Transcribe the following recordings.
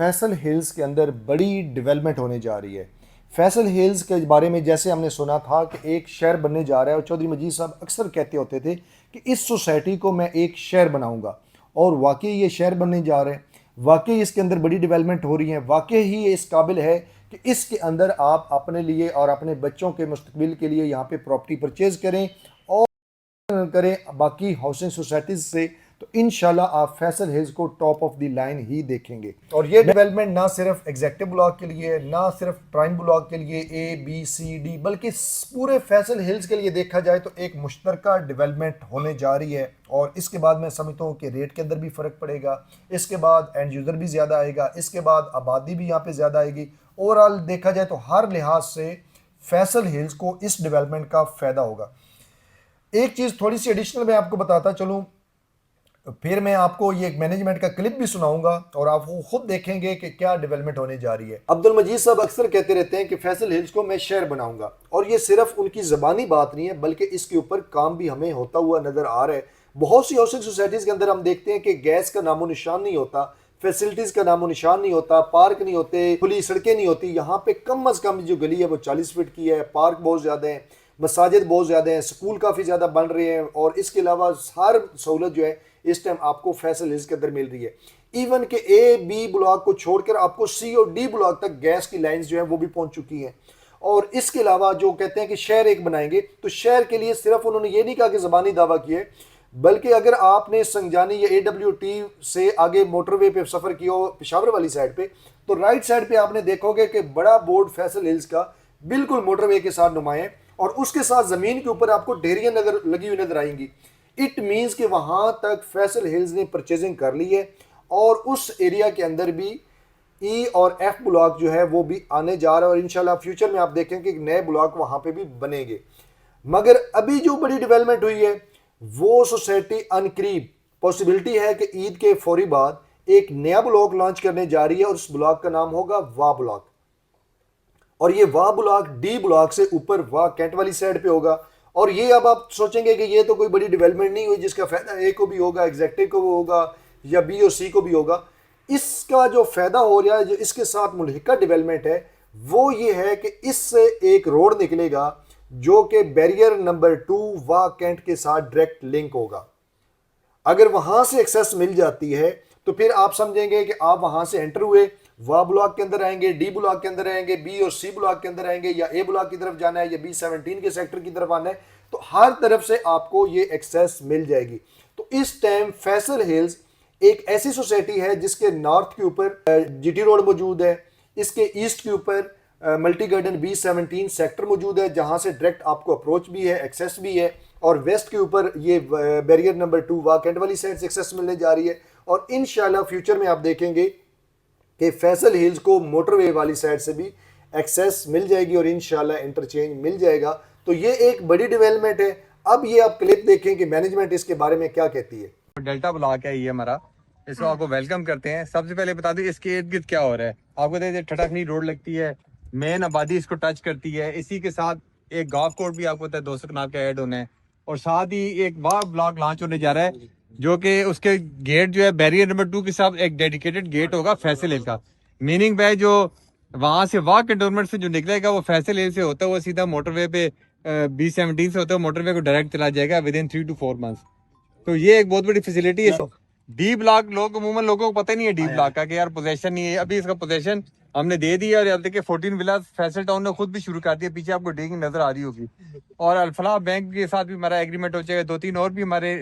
Faisal hills के अंदर बड़ी डेवलपमेंट होने जा रही है। फैसल हिल्स के बारे में जैसे हमने सुना था कि एक शहर बनने जा रहा है, और चौधरी मजीद साहब अक्सर कहते होते थे कि इस सोसाइटी को मैं एक शहर बनाऊंगा, और वाकई ये शहर बनने जा रहे हैं। वाकई इसके अंदर बड़ी डेवलपमेंट हो रही है। वाकई ही ये इस काबिल है कि इसके अंदर आप अपने लिए और अपने बच्चों के मुस्तकबिल के लिए यहाँ पे प्रॉपर्टी परचेज करें और करें बाकी हाउसिंग सोसाइटीज से, तो इंशाल्लाह आप फैसल हिल्स को टॉप ऑफ द लाइन ही देखेंगे। और ये डेवलपमेंट ना सिर्फ एग्जेक्टिव ब्लॉक के लिए, ना सिर्फ प्राइम ब्लॉक के लिए A, B, C, D, बल्कि पूरे फैसल हिल्स के लिए देखा जाए तो एक मुश्तरका डेवलपमेंट होने जा रही है। और इसके बाद मैं समझता हूँ कि रेट के अंदर भी फ़र्क पड़ेगा, इसके बाद एंड यूज़र भी ज़्यादा आएगा, इसके बाद आबादी भी यहाँ पे ज़्यादा आएगी। ओवरऑल देखा जाए तो हर लिहाज से फैसल हिल्स को इस डेवलपमेंट का फ़ायदा होगा। एक चीज़ थोड़ी सी एडिशनल मैं आपको बताता चलूँ, फिर मैं आपको ये एक मैनेजमेंट का क्लिप भी सुनाऊंगा और आप वो खुद देखेंगे कि क्या डेवलपमेंट होने जा रही है। अब्दुल मजीद साहब अक्सर कहते रहते हैं कि फैसल हिल्स को मैं शहर बनाऊंगा, और ये सिर्फ उनकी ज़बानी बात नहीं है बल्कि इसके ऊपर काम भी हमें होता हुआ नज़र आ रहा है। बहुत सी हाउसिंग सोसाइटीज़ के अंदर हम देखते हैं कि गैस का नामो निशान नहीं होता, फैसिलिटीज़ का नामो निशान नहीं होता, पार्क नहीं होते, खुली सड़कें नहीं होती। यहाँ पे कम अज़ कम जो गली है वो 40 फीट की है, पार्क बहुत ज़्यादा है, मसाजिद बहुत ज़्यादा हैं, स्कूल काफ़ी ज़्यादा बन रहे हैं, और इसके अलावा हर सहूलत जो है इस टाइम आपको फैसल हिल्स के अंदर मिल रही है। इवन के A, B ब्लॉक को छोड़कर आपको C और D ब्लॉक तक गैस की लाइंस जो है वो भी पहुंच चुकी हैं। और इसके अलावा जो कहते हैं कि शहर एक बनाएंगे, तो शहर के लिए सिर्फ उन्होंने ये नहीं कहा कि ज़बानी दावा किया है, बल्कि अगर आपने संगजानी या AWT से आगे मोटरवे पे सफ़र किया हो पेशावर वाली साइड पे, तो राइट साइड पे आपने देखोगे कि बड़ा बोर्ड फैसल हिल्स का बिल्कुल मोटरवे के साथ नुमाया है, और उसके साथ ज़मीन के ऊपर आपको ढेरियाँ नजर लगी हुई नजर आएंगी। इट मीन्स कि वहाँ तक फैसल हिल्स ने परचेजिंग कर ली है, और उस एरिया के अंदर भी E और F ब्लॉक जो है वो भी आने जा रहा है, और इंशाल्लाह फ्यूचर में आप देखेंगे कि नए ब्लॉक वहाँ पे भी बनेंगे। मगर अभी जो बड़ी डेवलपमेंट हुई है वो सोसाइटी अनकरीब पॉसिबिलिटी है कि ईद के फौरी बाद एक नया ब्लॉक लॉन्च करने जा रही है, और उस ब्लॉक का नाम होगा वाह ब्लॉक। और ये वाह ब्लॉक D ब्लॉक से ऊपर वाह कैंट वाली साइड पे होगा। और ये अब आप सोचेंगे कि ये तो कोई बड़ी डेवलपमेंट नहीं हुई जिसका फायदा A को भी होगा, एग्जेक्टिव को भी होगा, या B और C को भी होगा। इसका जो फायदा हो रहा है, जो इसके साथ मुल्हिका डेवलपमेंट है, वो ये है कि इससे एक रोड निकलेगा जो कि बैरियर नंबर 2 वाह कैंट के साथ डायरेक्ट लिंक होगा। अगर वहां से एक्सेस मिल जाती है तो फिर आप समझेंगे कि आप वहां से एंटर हुए, वाह ब्लॉक के अंदर आएंगे, D ब्लॉक के अंदर आएंगे, B और C ब्लॉक के अंदर आएंगे, या A ब्लॉक की तरफ जाना है या B17 के सेक्टर की तरफ आना है, तो हर तरफ से आपको ये एक्सेस मिल जाएगी। तो इस टाइम फैसल हिल्स एक ऐसी सोसाइटी है जिसके नॉर्थ के ऊपर GT रोड मौजूद है, इसके ईस्ट के ऊपर मल्टी गार्डन B17 सेक्टर मौजूद है जहां से डायरेक्ट आपको अप्रोच भी है, एक्सेस भी है, और वेस्ट के ऊपर ये बैरियर नंबर 2 वाह कैंट वाली साइड से एक्सेस मिलने जा रही है। और इंशाल्लाह फ्यूचर में आप देखेंगे कि फैसल हिल्स को मोटरवे वाली साइड से भी एक्सेस मिल जाएगी और इंशाल्लाह इंटरचेंज मिल जाएगा। तो ये एक बड़ी डेवलपमेंट है। अब ये आप क्लिप देखें कि मैनेजमेंट इसके बारे में क्या कहती है। डेल्टा ब्लॉक है ये हमारा, इसको आपको वेलकम करते हैं। सबसे पहले बता दूं इसके इर्द गिर्द क्या हो रहा है। आपको देखिए ठठाकनी रोड लगती है, मेन आबादी इसको टच करती है, इसी के साथ एक गॉल्फ कोर्ट भी आपको पता है 200 कनाल का ऐड होना है, और साथ ही एक वाह ब्लॉक लॉन्च होने जा रहा है जो कि उसके गेट जो है बैरियर नंबर 2 के साथ एक डेडिकेटेड गेट होगा फैसल हिल का। मीनिंग बाय जो वहां से वाह कंटोनमेंट से जो निकलेगा वो फैसल हिल से होता हुआ सीधा मोटरवे पे B17 से होता हुआ मोटरवे को डायरेक्ट चला जाएगा विद इन 3 to 4 मंथ्स। तो ये एक बहुत बड़ी फैसिलिटी है। D ब्लॉक अमूमन लोगों को पता नहीं है D ब्लॉक का कि यार पोजेशन नहीं है, अभी इसका पोजेशन हमने दे दिया। और अब देखिए 14 विलास फैसल टाउन ने खुद भी शुरू कर दिया, पीछे आपको डीलिंग नजर आ रही होगी। और अल्फलाह बैंक के साथ भी हमारा एग्रीमेंट हो जाएगा, 2-3 और भी हमारे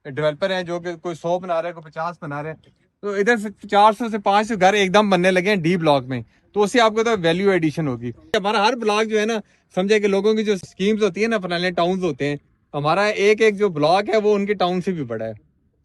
डेवलपर हैं जो कि कोई 100 बना रहे हैं, कोई 50 बना रहे हैं। तो इधर से 400 से 500 घर एकदम बनने लगे हैं D ब्लॉक में, तो उससे आपको तो वैल्यू एडिशन होगी। हमारा हर ब्लॉक जो है ना, समझे कि लोगों की जो स्कीम्स होती है ना, अपने टाउन होते हैं, हमारा एक एक जो ब्लॉक है वो उनके टाउन से भी बड़ा है।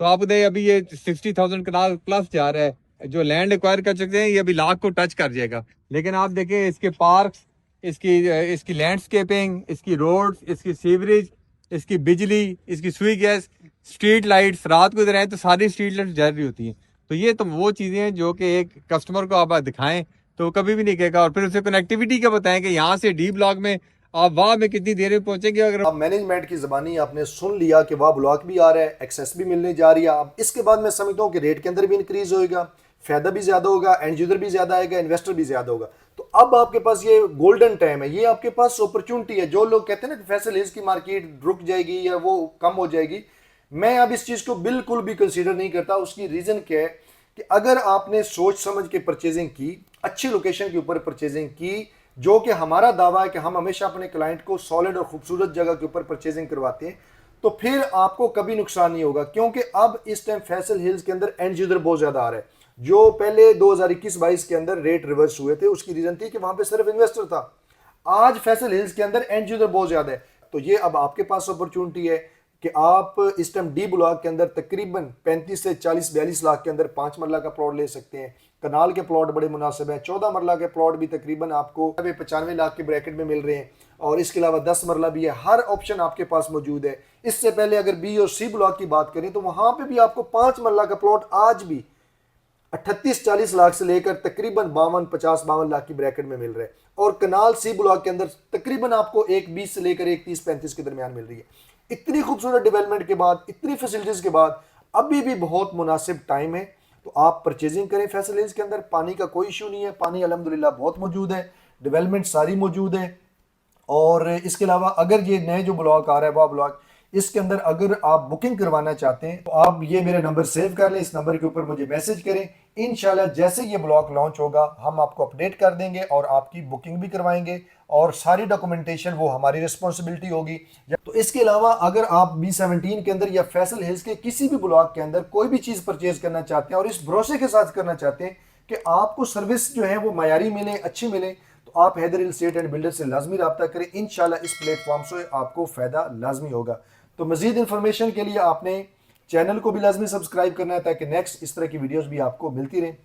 तो आप देख अभी ये 60,000 कनाल प्लस जा रहा है, जो लैंड एक्वायर कर चुके हैं ये अभी लाख को टच कर जाएगा। लेकिन आप देखें इसके पार्क्स, इसकी लैंडस्केपिंग, इसकी रोड्स, इसकी सीवरेज, इसकी बिजली, इसकी सुई गैस, स्ट्रीट लाइट्स, रात को इधर आए तो सारी स्ट्रीट लाइट्स जल रही होती हैं। तो ये तो वो चीज़ें हैं जो कि एक कस्टमर को आप दिखाएं तो कभी भी नहीं कहेगा। और फिर उसे कनेक्टिविटी का बताएं कि यहाँ से D ब्लॉक में आप वाह में कितनी देर में पहुंचेंगे। अगर अब मैनेजमेंट की ज़बानी आपने सुन लिया कि वाह ब्लॉक भी आ रहा है, एक्सेस भी मिलने जा रही है। अब इसके बाद मैं समझता हूँ कि रेट के अंदर भी इंक्रीज होएगा, फ़ायदा भी ज़्यादा होगा, एंड यूज़र भी ज़्यादा आएगा, इन्वेस्टर भी ज़्यादा होगा। तो अब आपके पास ये गोल्डन टाइम है, ये आपके पास अपॉर्चुनिटी है। जो लोग कहते हैं ना कि फैसल हिल्स की मार्केट रुक जाएगी या वो कम हो जाएगी, मैं अब इस चीज़ को बिल्कुल भी कंसीडर नहीं करता। उसकी रीज़न क्या है कि अगर आपने सोच समझ के परचेजिंग की, अच्छी लोकेशन के ऊपर परचेजिंग की, जो कि हमारा दावा है कि हम हमेशा अपने क्लाइंट को सॉलिड और खूबसूरत जगह के ऊपर परचेजिंग करवाते हैं, तो फिर आपको कभी नुकसान नहीं होगा। क्योंकि अब इस टाइम फैसल हिल्स के अंदर एंड यूजर बहुत ज़्यादा आ रहा है। जो पहले 2021-22 के अंदर रेट रिवर्स हुए थे, उसकी रीज़न थी कि वहां पे सिर्फ इन्वेस्टर था। आज फैसल हिल्स के अंदर एंड यूजर बहुत ज़्यादा है। तो ये अब आपके पास अपॉर्चुनिटी है कि आप इस टाइम डी ब्लॉक के अंदर तकरीबन 35 से 40-42 लाख के अंदर 5 मरला का प्लॉट ले सकते हैं। कनाल के प्लॉट बड़े मुनासिब हैं। 14 मरला के प्लॉट भी तकरीबन आपको 95 लाख के ब्रैकेट में मिल रहे हैं, और इसके अलावा 10 मरला भी है। हर ऑप्शन आपके पास मौजूद है। इससे पहले अगर बी और सी ब्लॉक की बात करें तो वहां पे भी आपको 5 मरला का प्लॉट आज भी 38-40 लाख से लेकर तकरीबन 52-50-52 लाख की ब्रैकेट में मिल रहा है। और कनाल सी ब्लॉक के अंदर तकरीबन आपको 1.20 से लेकर 1.30-1.35 के दरमियान मिल रही है। इतनी खूबसूरत डेवलपमेंट के बाद, इतनी फैसिलिटीज के बाद अभी भी बहुत मुनासिब टाइम है। तो आप परचेजिंग करें फैसल हिल्स के अंदर। पानी का कोई इशू नहीं है, पानी अल्हम्दुलिल्लाह बहुत मौजूद है, डेवलपमेंट सारी मौजूद है। और इसके अलावा अगर ये नए जो ब्लॉक आ रहा है वह ब्लॉक, इसके अंदर अगर आप बुकिंग करवाना चाहते हैं तो आप ये मेरा नंबर सेव कर लें, इस नंबर के ऊपर मुझे मैसेज करें। इंशाल्लाह जैसे ये ब्लॉक लॉन्च होगा हम आपको अपडेट कर देंगे और आपकी बुकिंग भी करवाएंगे, और सारी डॉक्यूमेंटेशन वो हमारी रिस्पॉन्सिबिलिटी होगी। तो इसके अलावा अगर आप B17 के अंदर या फैसल हिल्स के किसी भी ब्लॉक के अंदर कोई भी चीज़ परचेज करना चाहते हैं और इस भरोसे के साथ करना चाहते हैं कि आपको सर्विस जो है वो मयारी मिले, अच्छी मिले, तो आप Haider real estate and builder से लाजमी रब्ता करें। इंशाल्लाह इस प्लेटफॉर्म से आपको फ़ायदा लाजमी होगा। तो मज़ीद इन्फॉर्मेशन के लिए आपने चैनल को भी लाजमी सब्सक्राइब करना है ताकि नेक्स्ट इस तरह की वीडियोस भी आपको मिलती रहें।